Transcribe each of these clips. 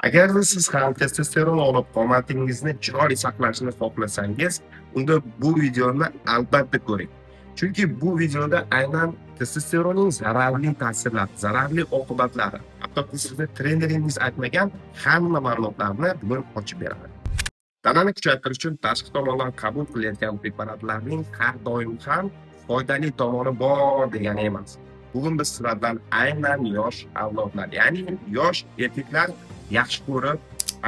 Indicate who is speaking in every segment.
Speaker 1: Agarda siz ham testosteron olib qomatingizni chiroyli saqlashni xohlasangiz, unda bu videoni albatta ko'ring. Chunki bu videoda aynan testosteronning zararli ta'sirlari, zararli oqibatlari, hattoki sizni treneringiz aytmagan hamma ma'lumotlarni bugun ochib beraman. Tanani kuchaytirish uchun tashqi tomondan qabul qilayotgan preparatlarning har doim ham foydali tomoni bor degani emas. Bugun biz sizlardan aynan yosh avlodlar, ya'ni yosh erkaklar yaxshi ko'rib,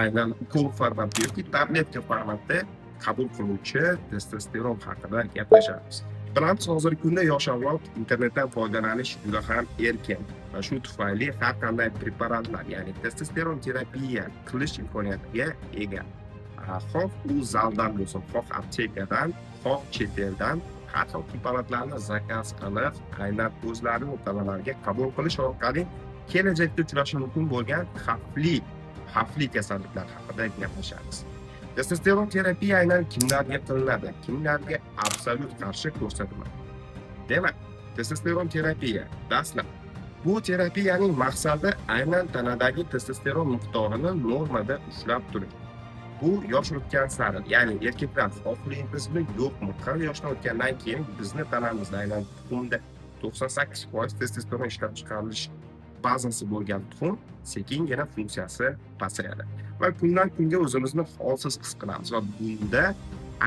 Speaker 1: aynan ukol formati yoki tabletka formatida qabul qiluvchi testosteron haqida gaplashamiz. Bilamiz, hozirgi kunda yosh avlod internetdan foydalanish juda ham erkin va shu tufayli har qanday preparatlar, ya'ni testosteron terapiya qilish imkoniyatiga ega. Xoh u zaldan bo'lsin, xoh aptekadan, xoh chet eldan har xil preparatlarni zakaz qilib, aynan o'zlarining tanalariga qabul qilish orqali kelajakda uchrashi mumkin bo'lgan xavfli kasalliklar haqida gaplashamiz. Testosteron terapiya aynan kimlarga qilinadi, kimlarga absolyut qarshi ko'rsatiladi? Demak, testosteron terapiya dastlab bu terapiyaning maqsadi aynan tanadagi testosteron miqdorini normada ushlab turish. Bu yosh o'tgan sari, ya'ni erkaklar xohlaymizmi yo'qmi, 40 yoshdan o'tgandan keyin bizni tanamizda aynan tuxumda 98% testosteron ishlab chiqarilish bazasi bo'lgan tuxum sekingina funksiyasi pasayadi va kundan kunga o'zimizni holsiz his qilamiz va bunda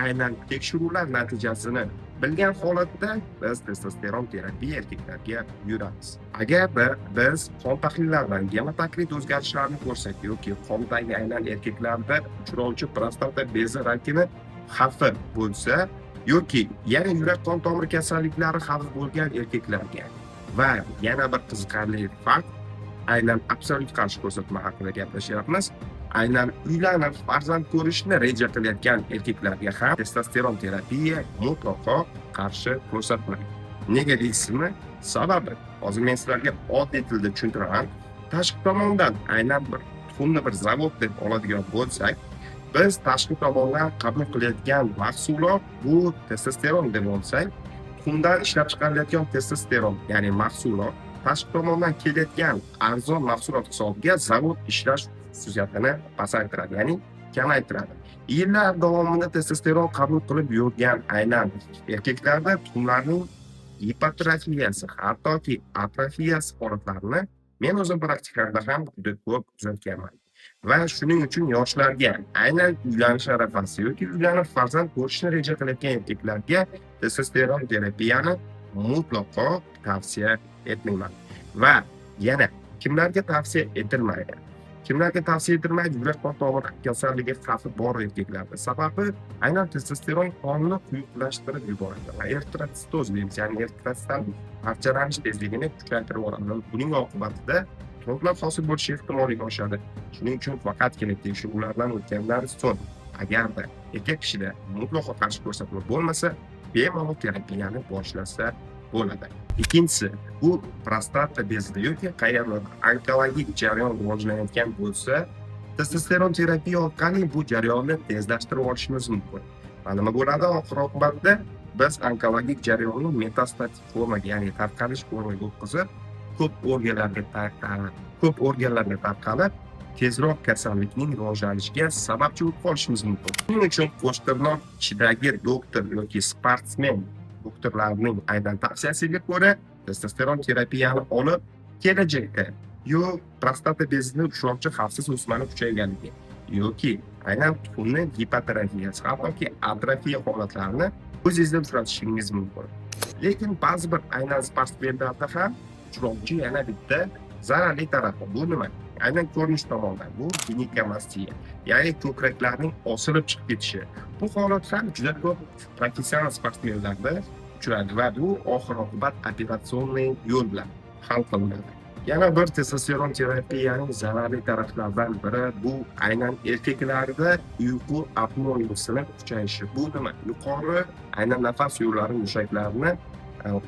Speaker 1: aynan tekshiruvlar natijasini bilgan holatda biz testosteron terapiya erkaklarga buyuramiz. Agarda biz qon tahlillaridan gemotokrit o'zgarishlarni ko'rsak yoki qondagi aynan erkaklarda uchrovchi prostata bezi rakini xavfi bo'lsa yoki yana yurak qon tomir kasalliklari xavfi bo'lgan erkaklarga va yana bir qiziqarli fakt, aynan absolyut qarshi ko'rsatma haqida gaplashyapmiz. Aynan uylanib farzand ko'rishni reja qilayotgan erkaklarga ham testosteron terapiya mutlaqo qarshi ko'rsatma. Nega deysizmi? Sababi, hozir men sizlarga oddiy tilda tushuntiraman. Tashqi tomondan aynan bir tuxumni bir zavod deb oladigan bo'lsak, biz tashqi tomondan qabul qilayotgan mahsulot bu testosteron deb olsak, tuxumdan ishlab chiqarilayotgan testosteron, ya'ni mahsulot tashqi tomondan kelayotgan arzon mahsulot hisobiga zavod ishlash xususiyatini pasaytiradi, ya'ni kamaytiradi. Yillar davomida testosteron qabul qilib yurgan aynan erkaklarda tuxumlarning hipertrofiyasi, hattoki atrofiyasi holatlarini men o'zim praktikamda ham juda ko'p kuzatganman. Va shuning uchun yoshlarga, aynan uylanish arafasida yoki uylanib farzand ko'rishni reja qilayotgan erkaklarga testosteron terapiyani mutlaqo tavsiya etmayman. Va yana kimlarga tavsiya etilmaydi? Kimlarga tavsiya etilmaydi? Yurak qon tomir kasalligi xavfi bor erkaklarda. Sababi aynan testosteron qonni quyuqlashtirib yuboradi va eritrotsitoz deymiz, ya'ni eritrotsitdan parchalanish tezligini kuchaytirib yuboradi. Buning oqibatida tronlar hosil bo'lish ehtimoligi oshadi. Shuning uchun faqatgina tekshiruvlardan o'tgandan so'ng, agarda erkak kishida mutlaqo qarshi ko'rsatma bo'lmasa, bemalol terapiyani boshlasa bo'ladi. Ikkinchisi, bu prostata bezida yoki qayerda onkologik jarayon rivojlanayotgan bo'lsa, testosteron terapiya orqali bu jarayonni tezlashtirib olishimiz mumkin. Va nima bo'ladi oxir-oqibatda biz onkologik jarayonni metastatik formaga, ya'ni tarqalish formaga o'tkazib, ko'p organlarga tarqalib, tezroq kasallikning rivojlanishiga sababchi bo'lib qolishimiz mumkin. Shuning uchun qo'shtirnoq ichidagi doktor yoki sportsmen doktorlarning aynan tavsiyasiga ko'ra testosteron terapiyani olib, kelajakda prostata bezini ushlovchi xavfsiz o'smani kuchayganligi yoki aynan tuxumning hipertrofiyasi, hattoki atrofiya holatlarini o'zingizda uchratishingiz mumkin. Lekin ba'zi bir aynan sportsmenlarda ham uchrovchi yana bitta zararli tarafi. Bu nima? Aynan ko'rinish tomondan bu ginekamastiya, ya'ni ko'kraklarning osilib chiqib ketishi. Bu holat ham juda ko'p professional sportsmenlarda uchraydi va bu oxir-oqibat operatsion yo'l bilan hal qilinadi. Yana bir testosteron terapiyaning zararli taraflaridan biri bu aynan erkaklarda uyqu apnoyasini kuchayishi. Bu nima? Yuqori aynan nafas yo'llari mushaklarini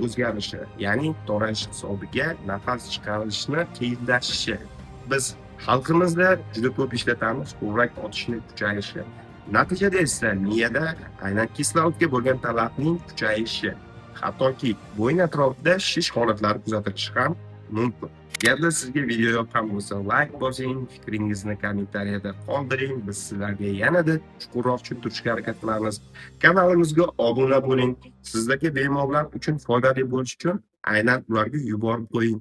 Speaker 1: o'zgarishi, ya'ni torayish hisobiga nafas chiqarishni qiyinlashishi. Biz xalqimizda juda ko'p ishlatamiz ko'krak otishni kuchayishi. Natijada esa miyada aynan kislorodga bo'lgan talabning kuchayishi, hattoki bo'yin atrofida shish holatlari kuzatilishi ham mumkin. Agarda sizga video yoqqan bo'lsa, like bosing, fikringizni kommentariyada qoldiring. Biz sizlarga yanada chuqurroq tushuntirishga harakat qilamiz. Kanalimizga obuna bo'ling. Sizdagi bemorlar uchun foydali bo'lish uchun aynan ularga yuborib qo'ying.